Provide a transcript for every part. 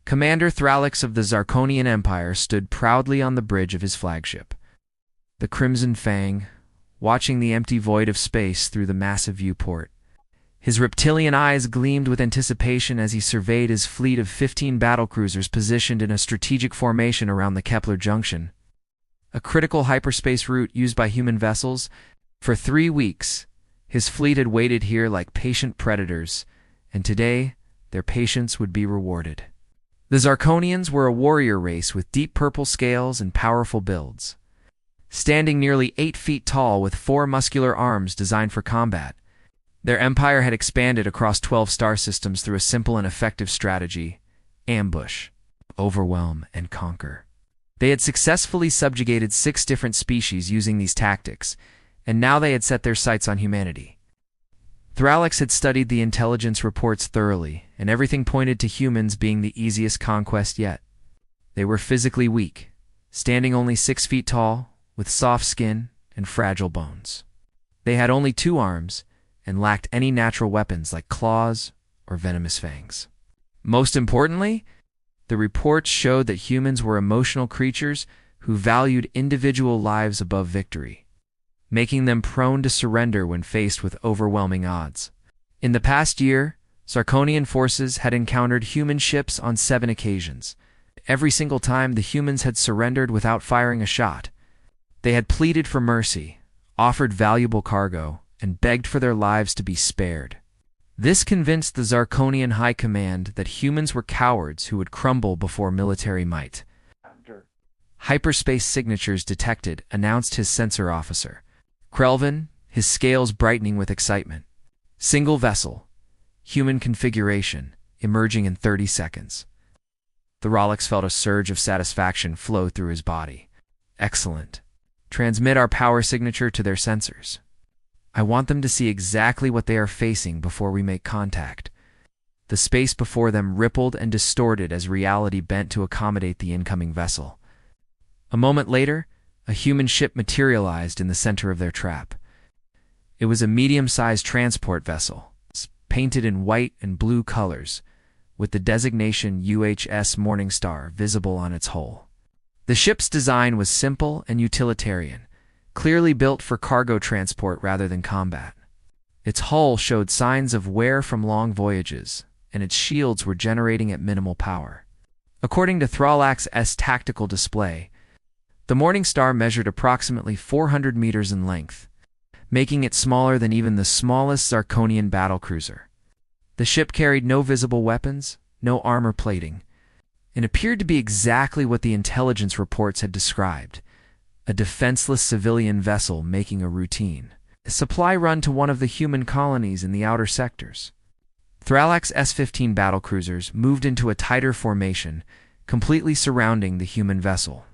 Commander Thralix of the Zarkonian Empire stood proudly on the bridge of his flagship, the Crimson Fang, watching the empty void of space through the massive viewport. His reptilian eyes gleamed with anticipation as he surveyed his fleet of 15 battlecruisers positioned in a strategic formation around the Kepler Junction, a critical hyperspace route used by human vessels. For 3 weeks, his fleet had waited here like patient predators, and today their patience would be rewarded. The Zarkonians were a warrior race with deep purple scales and powerful builds. Standing nearly 8 feet tall with 4 muscular arms designed for combat, their empire had expanded across 12 star systems through a simple and effective strategy: ambush, overwhelm, and conquer. They had successfully subjugated 6 different species using these tactics, and now they had set their sights on humanity. Thralix had studied the intelligence reports thoroughly, and everything pointed to humans being the easiest conquest yet. They were physically weak, standing only 6 feet tall, with soft skin and fragile bones. They had only 2 arms, and lacked any natural weapons like claws or venomous fangs. Most importantly, the reports showed that humans were emotional creatures who valued individual lives above victory, making them prone to surrender when faced with overwhelming odds. In the past year, Zarkonian forces had encountered human ships on 7 occasions. Every single time, the humans had surrendered without firing a shot. They had pleaded for mercy, offered valuable cargo, and begged for their lives to be spared. This convinced the Zarkonian High Command that humans were cowards who would crumble before military might. Hyperspace signatures detected, announced his sensor officer, Krelvin, his scales brightening with excitement. Single vessel, human configuration, emerging in 30 seconds. Thralix felt a surge of satisfaction flow through his body. Excellent. Transmit our power signature to their sensors. I want them to see exactly what they are facing before we make contact. The space before them rippled and distorted as reality bent to accommodate the incoming vessel. A moment later, a human ship materialized in the center of their trap. It was a medium-sized transport vessel, painted in white and blue colors, with the designation UHS Morningstar visible on its hull. The ship's design was simple and utilitarian, clearly built for cargo transport rather than combat. Its hull showed signs of wear from long voyages, and its shields were generating at minimal power. According to Thralix's tactical display, the Morningstar measured approximately 400 meters in length, making it smaller than even the smallest Zarkonian battlecruiser. The ship carried no visible weapons, no armor plating, and appeared to be exactly what the intelligence reports had described: a defenseless civilian vessel making a routine supply run to one of the human colonies in the outer sectors. Thralix's S-15 battlecruisers moved into a tighter formation, completely surrounding the human vessel.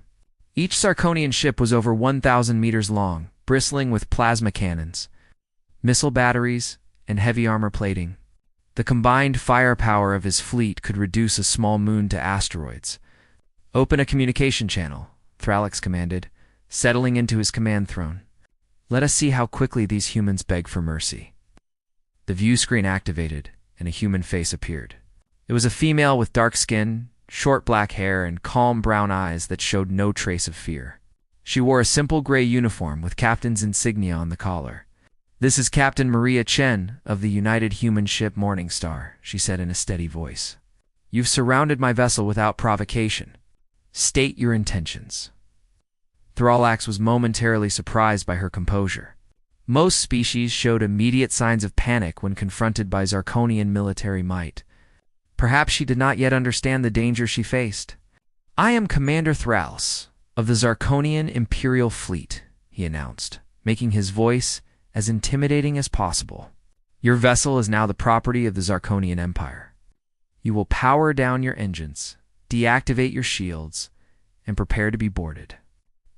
Each Zarkonian ship was over 1,000 meters long, bristling with plasma cannons, missile batteries, and heavy armor plating. The combined firepower of his fleet could reduce a small moon to asteroids. "Open a communication channel," Thralix commanded, settling into his command throne. "Let us see how quickly these humans beg for mercy." The view screen activated, and a human face appeared. It was a female with dark skin, short black hair, and calm brown eyes that showed no trace of fear. She wore a simple gray uniform with captain's insignia on the collar. "This is Captain Maria Chen of the United Human Ship Morningstar," she said in a steady voice. "You've surrounded my vessel without provocation. State your intentions." Thralix was momentarily surprised by her composure. Most species showed immediate signs of panic when confronted by Zarkonian military might. Perhaps she did not yet understand the danger she faced. "I am Commander Thralix of the Zarkonian Imperial Fleet," he announced, making his voice as intimidating as possible. "Your vessel is now the property of the Zarkonian Empire. You will power down your engines, deactivate your shields, and prepare to be boarded.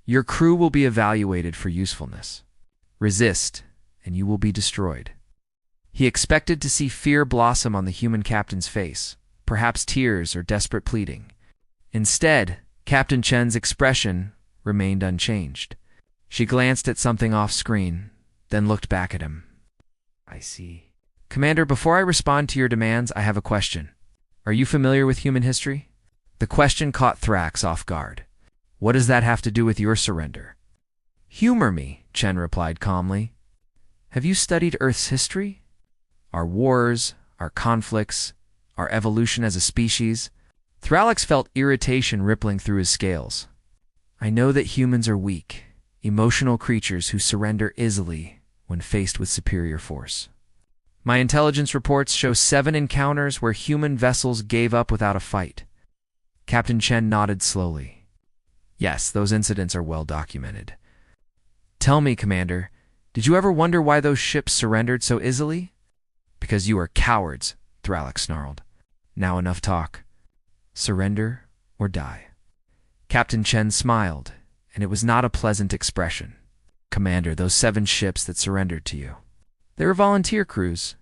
Your crew will be evaluated for usefulness. Resist, and you will be destroyed." He expected to see fear blossom on the human captain's face, perhaps tears or desperate pleading. Instead, Captain Chen's expression remained unchanged. She glanced at something off-screen, then looked back at him. "I see." "Commander, before I respond to your demands, I have a question. Are you familiar with human history?" The question caught Thrax off guard. What does that have to do with your surrender? Humor me, Chen replied calmly. Have you studied Earth's history? Our wars, our conflicts, our evolution as a species? Thrax felt irritation rippling through his scales. I know that humans are weak, emotional creatures who surrender easily when faced with superior force. My intelligence reports show 7 encounters where human vessels gave up without a fight. Captain Chen nodded slowly. Yes, those incidents are well documented. Tell me, Commander, did you ever wonder why those ships surrendered so easily? Because you are cowards, Thrax snarled. Now enough talk. Surrender or die. Captain Chen smiled, and it was not a pleasant expression. Commander, those 7 ships that surrendered to you. They were volunteer crews.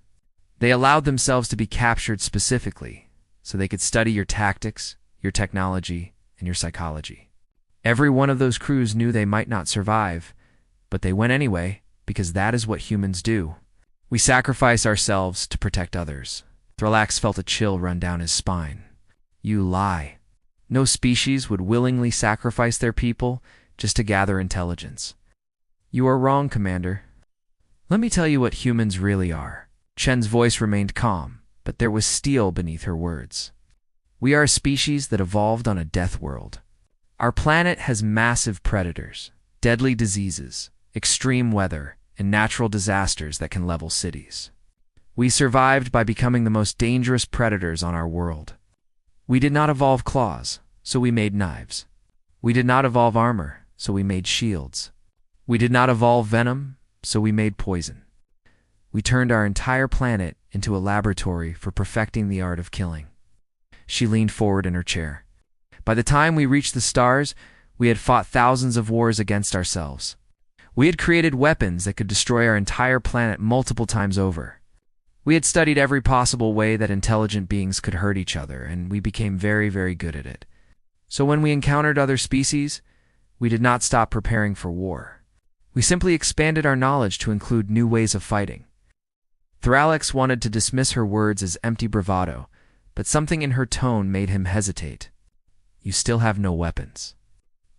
They allowed themselves to be captured specifically so they could study your tactics, your technology, and your psychology. Every one of those crews knew they might not survive, but they went anyway because that is what humans do. We sacrifice ourselves to protect others. Thrax felt a chill run down his spine. You lie. No species would willingly sacrifice their people just to gather intelligence. You are wrong, Commander. Let me tell you what humans really are. Chen's voice remained calm, but there was steel beneath her words. We are a species that evolved on a death world. Our planet has massive predators, deadly diseases, extreme weather, and natural disasters that can level cities. We survived by becoming the most dangerous predators on our world. We did not evolve claws, so we made knives. We did not evolve armor, so we made shields. We did not evolve venom, so we made poison. We turned our entire planet into a laboratory for perfecting the art of killing. She leaned forward in her chair. By the time we reached the stars, we had fought thousands of wars against ourselves. We had created weapons that could destroy our entire planet multiple times over. We had studied every possible way that intelligent beings could hurt each other, and we became very, very good at it. So when we encountered other species, we did not stop preparing for war. We simply expanded our knowledge to include new ways of fighting. Thrax wanted to dismiss her words as empty bravado, but something in her tone made him hesitate. You still have no weapons.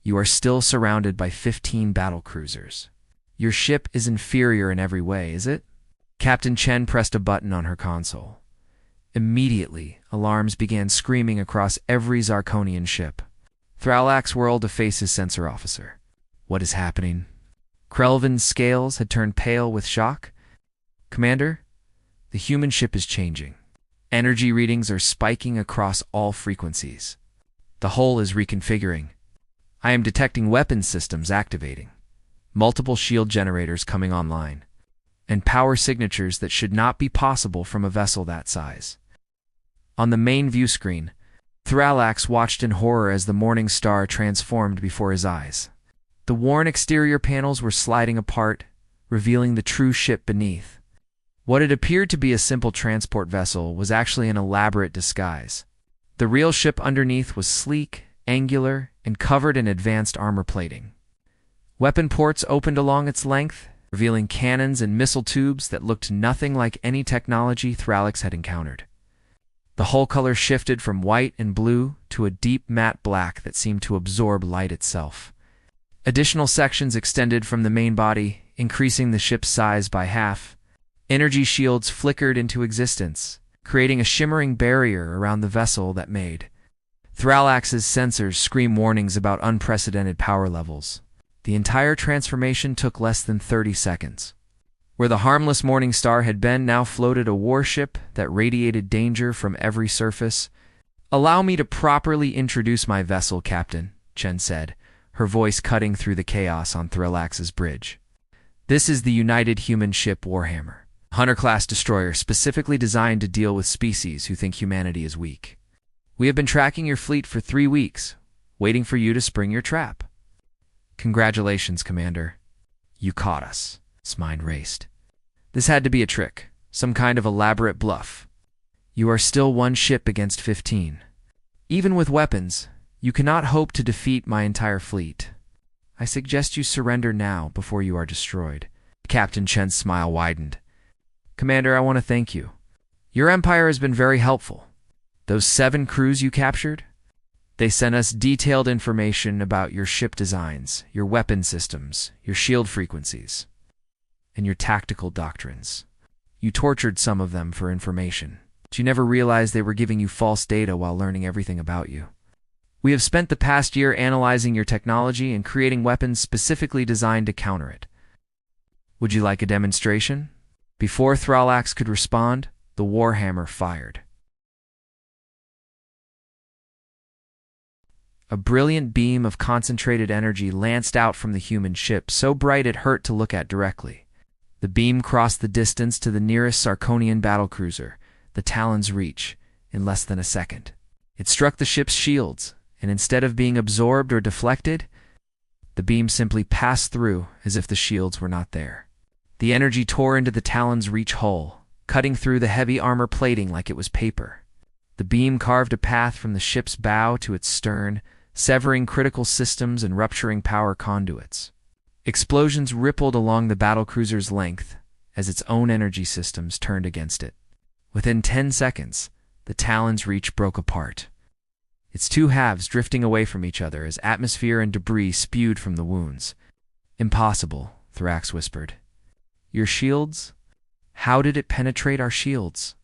You are still surrounded by 15 battle cruisers. Your ship is inferior in every way, is it? Captain Chen pressed a button on her console. Immediately, alarms began screaming across every Zarkonian ship. Thrax whirled to face his sensor officer. What is happening? Krelvin's scales had turned pale with shock. Commander, the human ship is changing. Energy readings are spiking across all frequencies. The hull is reconfiguring. I am detecting weapons systems activating. Multiple shield generators coming online. And power signatures that should not be possible from a vessel that size. On the main view screen, Thrax watched in horror as the morning star transformed before his eyes. The worn exterior panels were sliding apart, revealing the true ship beneath. What had appeared to be a simple transport vessel was actually an elaborate disguise. The real ship underneath was sleek, angular, and covered in advanced armor plating. Weapon ports opened along its length, revealing cannons and missile tubes that looked nothing like any technology Thrax had encountered. The hull color shifted from white and blue to a deep matte black that seemed to absorb light itself. Additional sections extended from the main body, increasing the ship's size by half. Energy shields flickered into existence, creating a shimmering barrier around the vessel that made. Thrax's sensors scream warnings about unprecedented power levels. The entire transformation took less than 30 seconds. Where the harmless morning star had been now floated a warship that radiated danger from every surface. Allow me to properly introduce my vessel, Captain, Chen said, her voice cutting through the chaos on Thrax's bridge. This is the United Human Ship Warhammer, Hunter-class destroyer specifically designed to deal with species who think humanity is weak. We have been tracking your fleet for 3 weeks, waiting for you to spring your trap. Congratulations, Commander. You caught us. His mind raced. This had to be a trick, some kind of elaborate bluff. You are still 1 ship against 15. Even with weapons, you cannot hope to defeat my entire fleet. I suggest you surrender now before you are destroyed. Captain Chen's smile widened. Commander, I want to thank you. Your empire has been very helpful. Those 7 crews you captured? They sent us detailed information about your ship designs, your weapon systems, your shield frequencies, and your tactical doctrines. You tortured some of them for information, but you never realized they were giving you false data while learning everything about you. We have spent the past year analyzing your technology and creating weapons specifically designed to counter it. Would you like a demonstration? Before Thralax could respond, the Warhammer fired. A brilliant beam of concentrated energy lanced out from the human ship, so bright it hurt to look at directly. The beam crossed the distance to the nearest Sarkonian battlecruiser, the Talon's Reach, in less than a second. It struck the ship's shields, and instead of being absorbed or deflected, the beam simply passed through as if the shields were not there. The energy tore into the Talon's Reach hull, cutting through the heavy armor plating like it was paper. The beam carved a path from the ship's bow to its stern, severing critical systems and rupturing power conduits. Explosions rippled along the battlecruiser's length as its own energy systems turned against it. Within 10 seconds, the Talon's Reach broke apart, its two halves drifting away from each other as atmosphere and debris spewed from the wounds. "Impossible," Thrax whispered. "Your shields? How did it penetrate our shields?"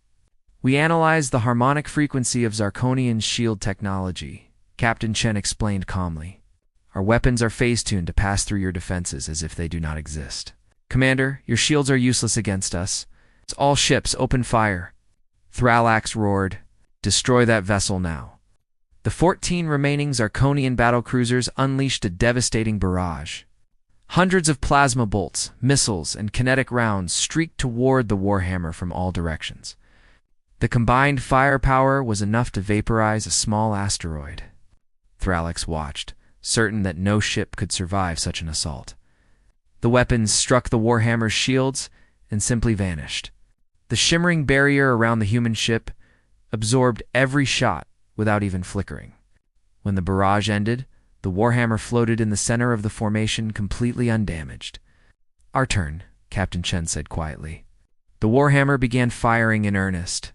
"We analyzed the harmonic frequency of Zarkonian's shield technology," Captain Chen explained calmly. "Our weapons are phase-tuned to pass through your defenses as if they do not exist. Commander, your shields are useless against us. It's all ships, open fire." Thralax roared, "Destroy that vessel now." The 14 remaining Zarkonian battlecruisers unleashed a devastating barrage. Hundreds of plasma bolts, missiles, and kinetic rounds streaked toward the Warhammer from all directions. The combined firepower was enough to vaporize a small asteroid. Thralax watched, certain that no ship could survive such an assault. The weapons struck the Warhammer's shields and simply vanished. The shimmering barrier around the human ship absorbed every shot without even flickering. When the barrage ended, the Warhammer floated in the center of the formation completely undamaged. "Our turn," Captain Chen said quietly. The Warhammer began firing in earnest.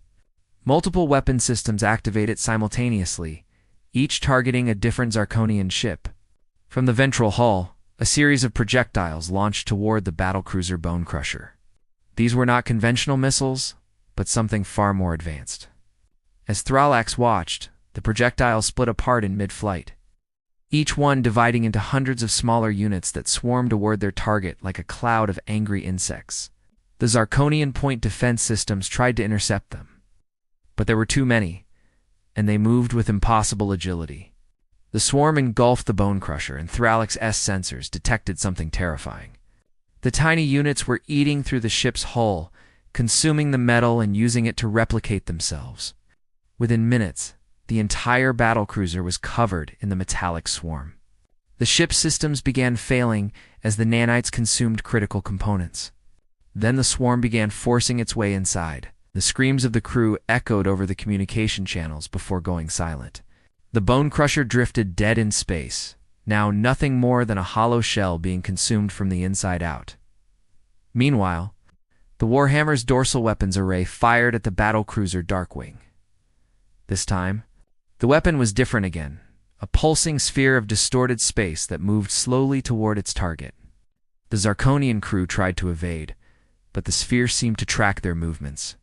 Multiple weapon systems activated simultaneously, each targeting a different Zarkonian ship. From the ventral hull, a series of projectiles launched toward the battlecruiser Bone Crusher. These were not conventional missiles, but something far more advanced. As Thralax watched, the projectiles split apart in mid-flight, each one dividing into hundreds of smaller units that swarmed toward their target like a cloud of angry insects. The Zarkonian point defense systems tried to intercept them, but there were too many, and they moved with impossible agility. The swarm engulfed the Bone Crusher, and Thralax's sensors detected something terrifying. The tiny units were eating through the ship's hull, consuming the metal and using it to replicate themselves. Within minutes, the entire battlecruiser was covered in the metallic swarm. The ship's systems began failing as the nanites consumed critical components. Then the swarm began forcing its way inside. The screams of the crew echoed over the communication channels before going silent. The Bone Crusher drifted dead in space, now nothing more than a hollow shell being consumed from the inside out. Meanwhile, the Warhammer's dorsal weapons array fired at the battlecruiser Darkwing. This time, the weapon was different again, a pulsing sphere of distorted space that moved slowly toward its target. The Zarkonian crew tried to evade, but the sphere seemed to track their movements.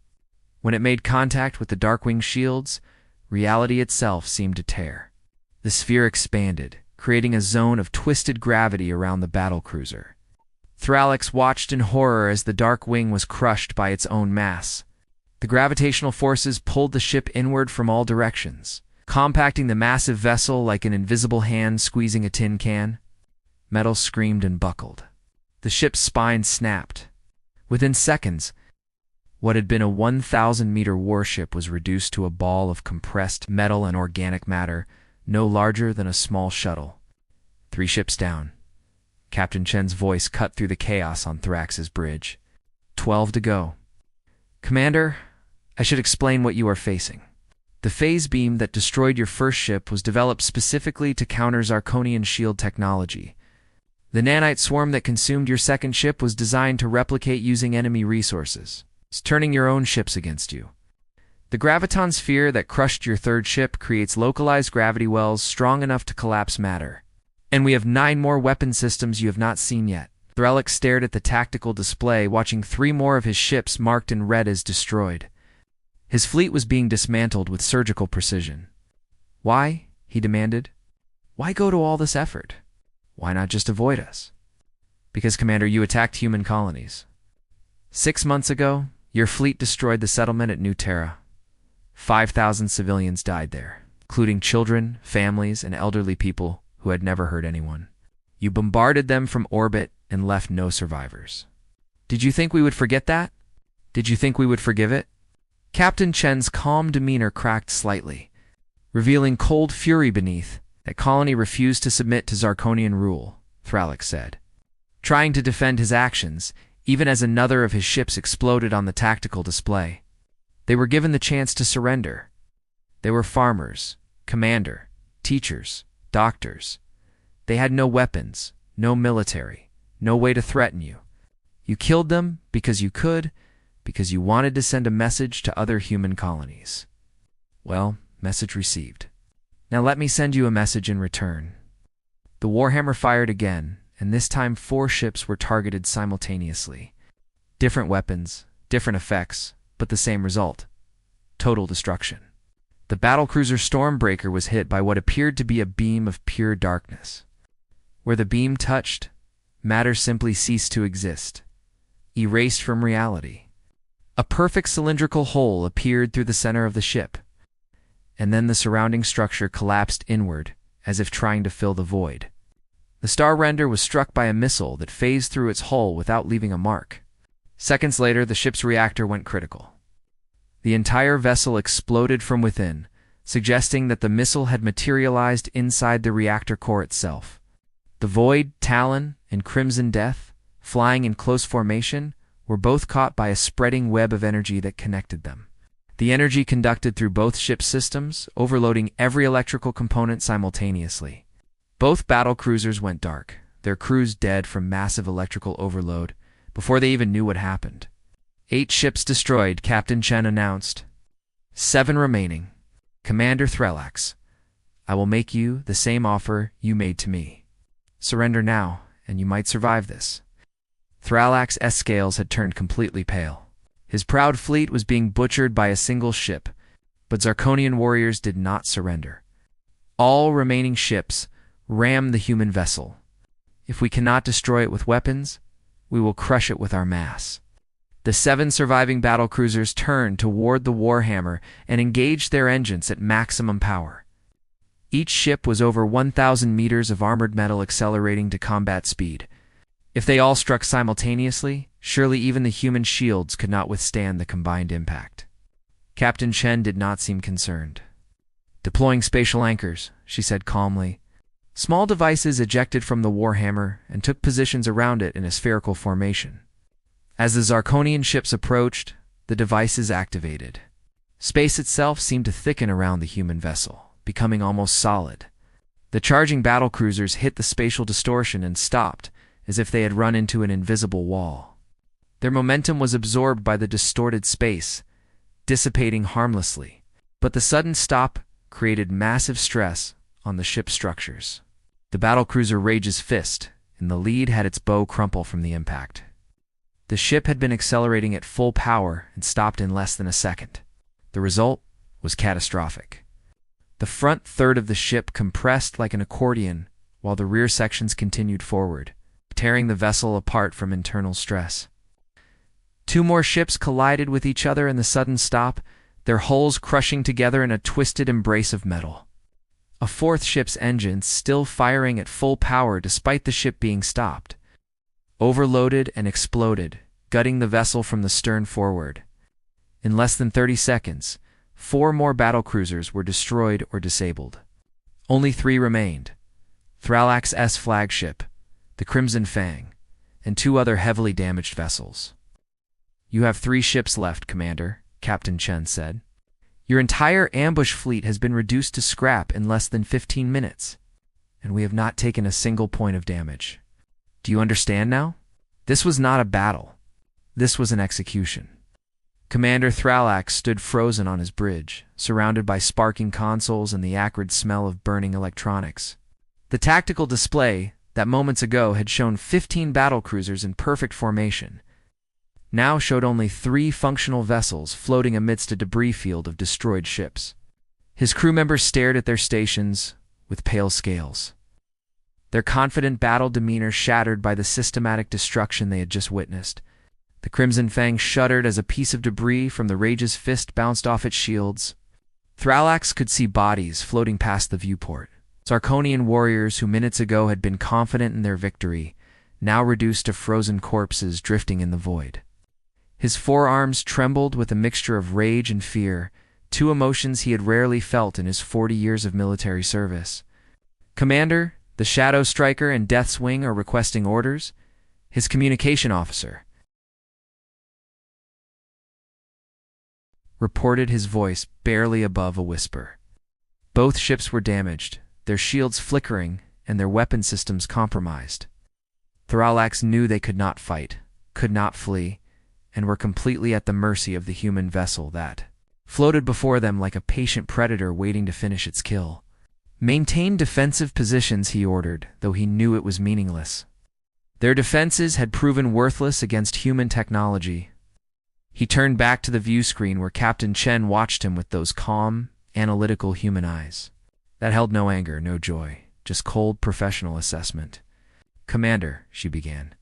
When it made contact with the Darkwing shields, reality itself seemed to tear. The sphere expanded, creating a zone of twisted gravity around the battlecruiser. Thralax watched in horror as the Darkwing was crushed by its own mass. The gravitational forces pulled the ship inward from all directions, compacting the massive vessel like an invisible hand squeezing a tin can. Metal screamed and buckled. The ship's spine snapped. Within seconds, what had been a 1,000-meter warship was reduced to a ball of compressed metal and organic matter, no larger than a small shuttle. 3 ships down. Captain Chen's voice cut through the chaos on Thrax's bridge. 12 to go. Commander, I should explain what you are facing. The phase beam that destroyed your first ship was developed specifically to counter Zarkonian shield technology. The nanite swarm that consumed your second ship was designed to replicate using enemy resources, turning your own ships against you. The graviton sphere that crushed your third ship creates localized gravity wells strong enough to collapse matter. And we have 9 more weapon systems you have not seen yet. Threlix stared at the tactical display, watching 3 more of his ships marked in red as destroyed. His fleet was being dismantled with surgical precision. Why? He demanded. Why go to all this effort? Why not just avoid us? Because, Commander, you attacked human colonies. 6 months ago, your fleet destroyed the settlement at New Terra. 5,000 civilians died there, including children, families, and elderly people who had never hurt anyone. You bombarded them from orbit and left no survivors. Did you think we would forget that? Did you think we would forgive it? Captain Chen's calm demeanor cracked slightly, revealing cold fury beneath. That colony refused to submit to Zarkonian rule, Threlix said, trying to defend his actions, even as another of his ships exploded on the tactical display. They were given the chance to surrender. They were farmers, commander, teachers, doctors. They had no weapons, no military, no way to threaten you. You killed them because you could, because you wanted to send a message to other human colonies. Well, message received. Now let me send you a message in return. The Warhammer fired again, and this time 4 ships were targeted simultaneously. Different weapons, different effects, but the same result: total destruction. The battlecruiser Stormbreaker was hit by what appeared to be a beam of pure darkness. Where the beam touched, matter simply ceased to exist, erased from reality. A perfect cylindrical hole appeared through the center of the ship, and then the surrounding structure collapsed inward, as if trying to fill the void. The Star Render was struck by a missile that phased through its hull without leaving a mark. Seconds later, the ship's reactor went critical. The entire vessel exploded from within, suggesting that the missile had materialized inside the reactor core itself. The Void, Talon, and Crimson Death, flying in close formation, were both caught by a spreading web of energy that connected them. The energy conducted through both ship systems, overloading every electrical component simultaneously. Both battlecruisers went dark, their crews dead from massive electrical overload, before they even knew what happened. 8 ships destroyed, Captain Chen announced. 7 remaining. Commander Threlix, I will make you the same offer you made to me. Surrender now, and you might survive this. Threlix's scales had turned completely pale. His proud fleet was being butchered by a single ship, but Zarkonian warriors did not surrender. All remaining ships rammed the human vessel. If we cannot destroy it with weapons, we will crush it with our mass. The 7 surviving battlecruisers turned toward the Warhammer and engaged their engines at maximum power. Each ship was over 1,000 meters of armored metal accelerating to combat speed. If they all struck simultaneously, surely even the human shields could not withstand the combined impact. Captain Chen did not seem concerned. Deploying spatial anchors, she said calmly. Small devices ejected from the Warhammer and took positions around it in a spherical formation. As the Zarkonian ships approached, the devices activated. Space itself seemed to thicken around the human vessel, becoming almost solid. The charging battlecruisers hit the spatial distortion and stopped, as if they had run into an invisible wall. Their momentum was absorbed by the distorted space, dissipating harmlessly, but the sudden stop created massive stress on the ship's structures. The battlecruiser Rage's Fist, in the lead, had its bow crumple from the impact. The ship had been accelerating at full power and stopped in less than a second. The result was catastrophic. The front third of the ship compressed like an accordion, while the rear sections continued forward, tearing the vessel apart from internal stress. 2 more ships collided with each other in the sudden stop, their hulls crushing together in a twisted embrace of metal. A 4th ship's engines still firing at full power despite the ship being stopped, overloaded and exploded, gutting the vessel from the stern forward. In less than 30 seconds, 4 more battlecruisers were destroyed or disabled. Only 3 remained: Threlix's flagship, the Crimson Fang, and 2 other heavily damaged vessels. You have 3 ships left, Commander, Captain Chen said. Your entire ambush fleet has been reduced to scrap in less than 15 minutes, and we have not taken a single point of damage. Do you understand now? This was not a battle. This was an execution. Commander Thralax stood frozen on his bridge, surrounded by sparking consoles and the acrid smell of burning electronics. The tactical display that moments ago had shown 15 battlecruisers in perfect formation now showed only 3 functional vessels floating amidst a debris field of destroyed ships. His crew members stared at their stations with pale scales, their confident battle demeanor shattered by the systematic destruction they had just witnessed. The Crimson Fang shuddered as a piece of debris from the Rage's fist bounced off its shields. Thralax could see bodies floating past the viewport. Zarkonian warriors who minutes ago had been confident in their victory, now reduced to frozen corpses drifting in the void. His forearms trembled with a mixture of rage and fear, 2 emotions he had rarely felt in his 40 years of military service. "Commander, the Shadow Striker and Death's Wing are requesting orders," his communication officer reported, his voice barely above a whisper. Both ships were damaged, their shields flickering and their weapon systems compromised. Thralax knew they could not fight, could not flee, and were completely at the mercy of the human vessel that floated before them like a patient predator waiting to finish its kill. "Maintain defensive positions," he ordered, though he knew it was meaningless. Their defenses had proven worthless against human technology. He turned back to the view screen where Captain Chen watched him with those calm, analytical human eyes that held no anger, no joy, just cold professional assessment. "Commander," she began,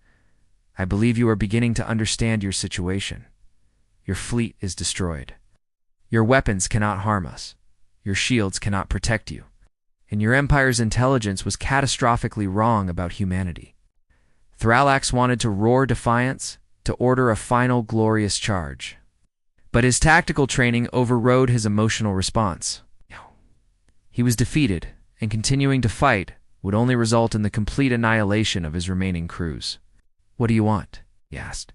"I believe you are beginning to understand your situation. Your fleet is destroyed. Your weapons cannot harm us. Your shields cannot protect you. And your Empire's intelligence was catastrophically wrong about humanity." Thralax wanted to roar defiance, to order a final glorious charge. But his tactical training overrode his emotional response. He was defeated, and continuing to fight would only result in the complete annihilation of his remaining crews. "What do you want?" he asked.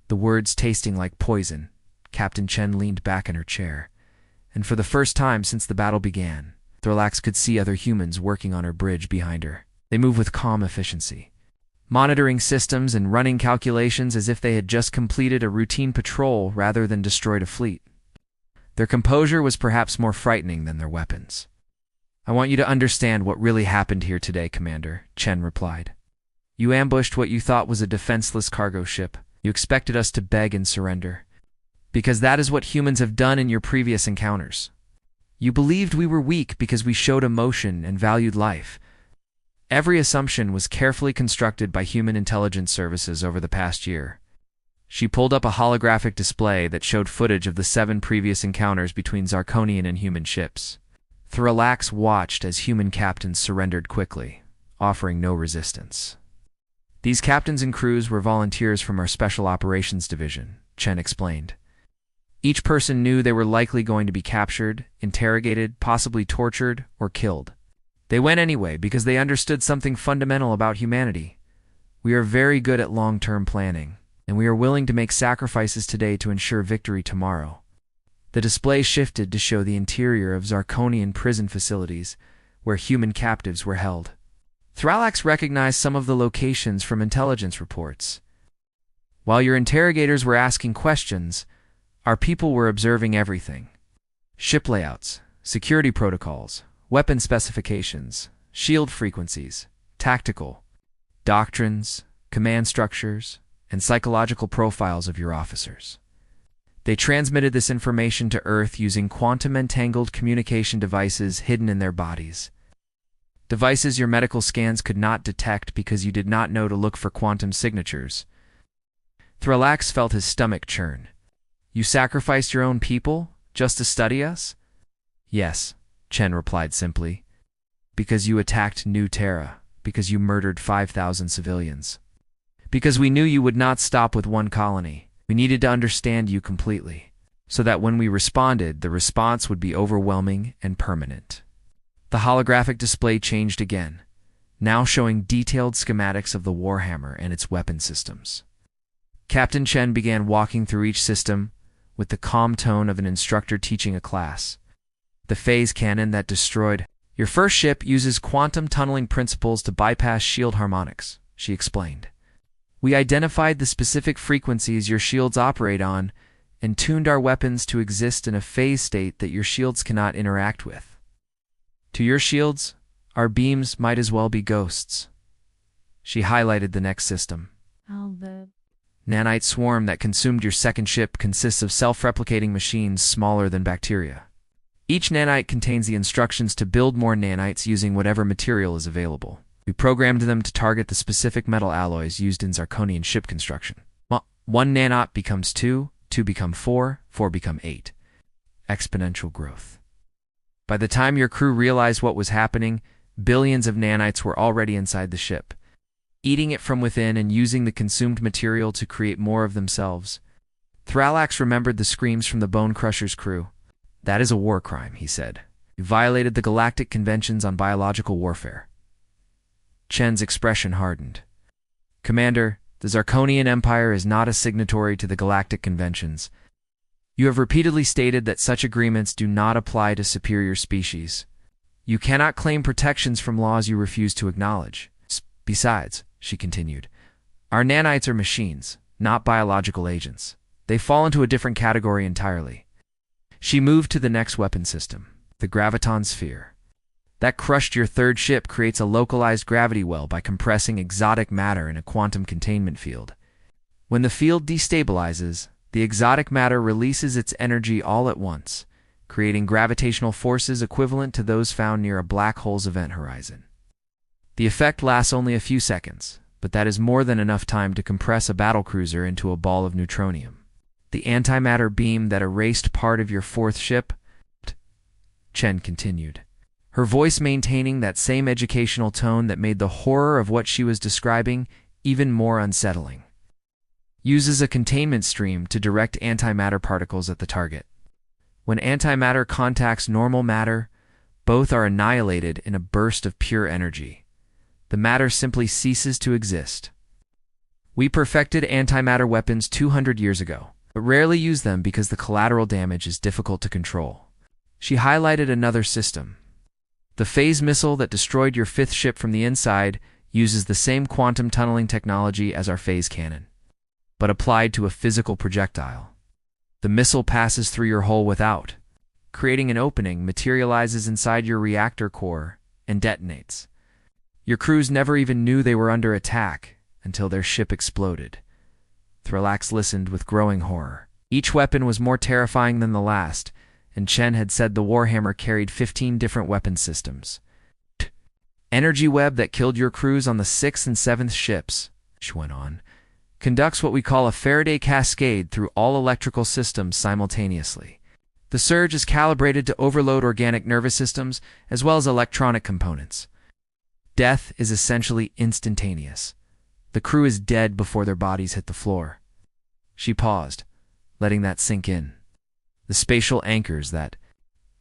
The words tasting like poison. Captain Chen leaned back in her chair, and for the first time since the battle began, Thralax could see other humans working on her bridge behind her. They moved with calm efficiency, monitoring systems and running calculations as if they had just completed a routine patrol rather than destroyed a fleet. Their composure was perhaps more frightening than their weapons. "I want you to understand what really happened here today, Commander," Chen replied. "You ambushed what you thought was a defenseless cargo ship. You expected us to beg and surrender, because that is what humans have done in your previous encounters. You believed we were weak because we showed emotion and valued life. Every assumption was carefully constructed by human intelligence services over the past year." She pulled up a holographic display that showed footage of the 7 previous encounters between Zarkonian and human ships. Thralax watched as human captains surrendered quickly, offering no resistance. "These captains and crews were volunteers from our Special Operations Division," Chen explained. "Each person knew they were likely going to be captured, interrogated, possibly tortured, or killed. They went anyway because they understood something fundamental about humanity. We are very good at long-term planning, and we are willing to make sacrifices today to ensure victory tomorrow." The display shifted to show the interior of Zarkonian prison facilities where human captives were held. Thralax recognized some of the locations from intelligence reports. While your interrogators were asking questions, our people were observing everything. Ship layouts, security protocols, weapon specifications, shield frequencies, tactical, doctrines, command structures, and psychological profiles of your officers. They transmitted this information to Earth using quantum-entangled communication devices hidden in their bodies. Devices your medical scans could not detect because you did not know to look for quantum signatures. Thralax felt his stomach churn. "You sacrificed your own people just to study us?" "Yes," Chen replied simply. "Because you attacked New Terra, because you murdered 5,000 civilians. Because we knew you would not stop with one colony. We needed to understand you completely, so that when we responded, the response would be overwhelming and permanent." The holographic display changed again, now showing detailed schematics of the Warhammer and its weapon systems. Captain Chen began walking through each system with the calm tone of an instructor teaching a class. "The phase cannon that destroyed your first ship uses quantum tunneling principles to bypass shield harmonics," she explained. "We identified the specific frequencies your shields operate on and tuned our weapons to exist in a phase state that your shields cannot interact with. To your shields, our beams might as well be ghosts. She highlighted the next system. Nanite swarm that consumed your second ship consists of self-replicating machines smaller than bacteria. Each nanite contains the instructions to build more nanites using whatever material is available. We programmed them to target the specific metal alloys used in Zirconian ship construction. 1 nanot becomes 2, 2 become 4, 4 become 8. Exponential growth. By the time your crew realized what was happening, billions of nanites were already inside the ship, eating it from within and using the consumed material to create more of themselves. Thralax remembered the screams from the Bone Crusher's crew. "That is a war crime," he said. "You violated the Galactic Conventions on Biological Warfare." Chen's expression hardened. "Commander, the Zirconian Empire is not a signatory to the Galactic Conventions. You have repeatedly stated that such agreements do not apply to superior species. You cannot claim protections from laws you refuse to acknowledge. Besides," she continued, "our nanites are machines, not biological agents. They fall into a different category entirely." She moved to the next weapon system, the graviton sphere. That crushed your third ship creates a localized gravity well by compressing exotic matter in a quantum containment field. When the field destabilizes, the exotic matter releases its energy all at once, creating gravitational forces equivalent to those found near a black hole's event horizon. The effect lasts only a few seconds, but that is more than enough time to compress a battlecruiser into a ball of neutronium. The antimatter beam that erased part of your fourth ship, Chen continued, her voice maintaining that same educational tone that made the horror of what she was describing even more unsettling, uses a containment stream to direct antimatter particles at the target. When antimatter contacts normal matter, both are annihilated in a burst of pure energy. The matter simply ceases to exist. We perfected antimatter weapons 200 years ago, but rarely use them because the collateral damage is difficult to control. She highlighted another system. The phase missile that destroyed your fifth ship from the inside uses the same quantum tunneling technology as our phase cannon, but applied to a physical projectile. The missile passes through your hull without, creating an opening, materializes inside your reactor core, and detonates. Your crews never even knew they were under attack until their ship exploded. Thralax listened with growing horror. Each weapon was more terrifying than the last, and Chen had said the Warhammer carried 15 different weapon systems. Energy web that killed your crews on the 6th and 7th ships, she went on, conducts what we call a Faraday cascade through all electrical systems simultaneously. The surge is calibrated to overload organic nervous systems as well as electronic components. Death is essentially instantaneous. The crew is dead before their bodies hit the floor. She paused, letting that sink in. The spatial anchors that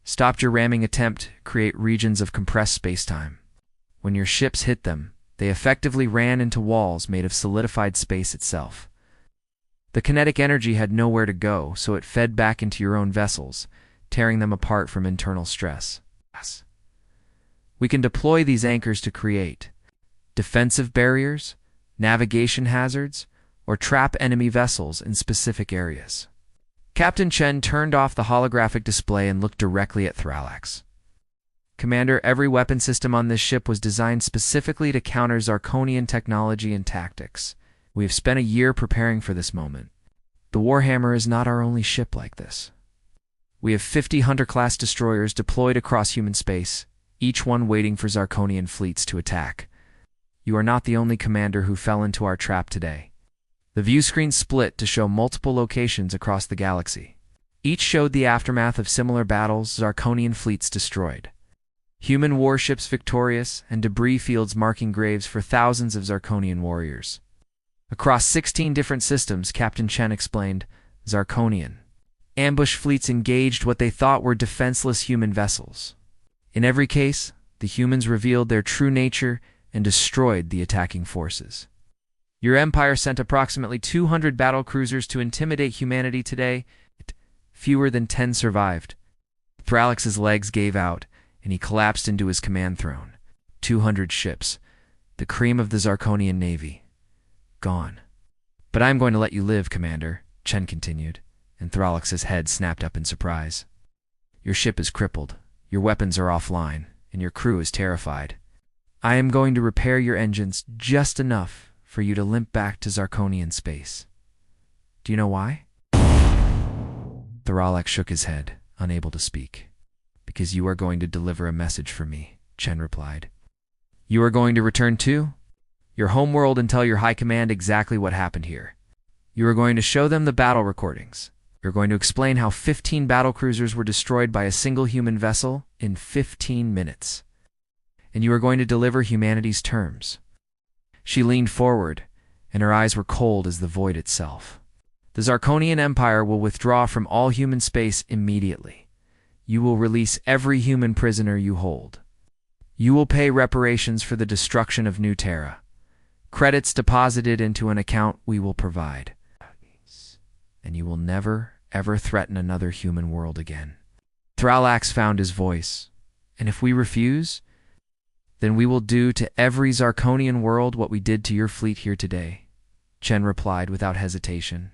stopped your ramming attempt create regions of compressed spacetime. When your ships hit them, they effectively ran into walls made of solidified space itself. The kinetic energy had nowhere to go, so it fed back into your own vessels, tearing them apart from internal stress. We can deploy these anchors to create defensive barriers, navigation hazards, or trap enemy vessels in specific areas. Captain Chen turned off the holographic display and looked directly at Thralax. "Commander, every weapon system on this ship was designed specifically to counter Zirconian technology and tactics. We have spent a year preparing for this moment. The Warhammer is not our only ship like this. We have 50 Hunter-class destroyers deployed across human space, each one waiting for Zirconian fleets to attack. You are not the only commander who fell into our trap today." The view screen split to show multiple locations across the galaxy. Each showed the aftermath of similar battles, Zirconian fleets destroyed, human warships victorious, and debris fields marking graves for thousands of Zirconian warriors. Across 16 different systems, Captain Chen explained, Zirconian ambush fleets engaged what they thought were defenseless human vessels. In every case, the humans revealed their true nature and destroyed the attacking forces. Your empire sent approximately 200 battlecruisers to intimidate humanity today. Fewer than 10 survived. Thralax's legs gave out, and he collapsed into his command throne. 200 ships, the cream of the Zirconian navy, gone. "But I'm going to let you live, Commander," Chen continued. and Thralax's head snapped up in surprise. Your ship is crippled, your weapons are offline, and your crew is terrified. I am going to repair your engines just enough for you to limp back to Zarkonian space. Do you know why? Thralax shook his head, unable to speak. Because you are going to deliver a message for me, Chen replied. You are going to return to your homeworld and tell your high command exactly what happened here. You are going to show them the battle recordings. You're going to explain how 15 battlecruisers were destroyed by a single human vessel in 15 minutes. And you are going to deliver humanity's terms. She leaned forward, and her eyes were cold as the void itself. The Zarkonian Empire will withdraw from all human space immediately. You will release every human prisoner you hold. You will pay reparations for the destruction of New Terra. Credits deposited into an account we will provide. And you will never, ever threaten another human world again. Thralax found his voice. And if we refuse, then we will do to every Zarkonian world what we did to your fleet here today, Chen replied without hesitation,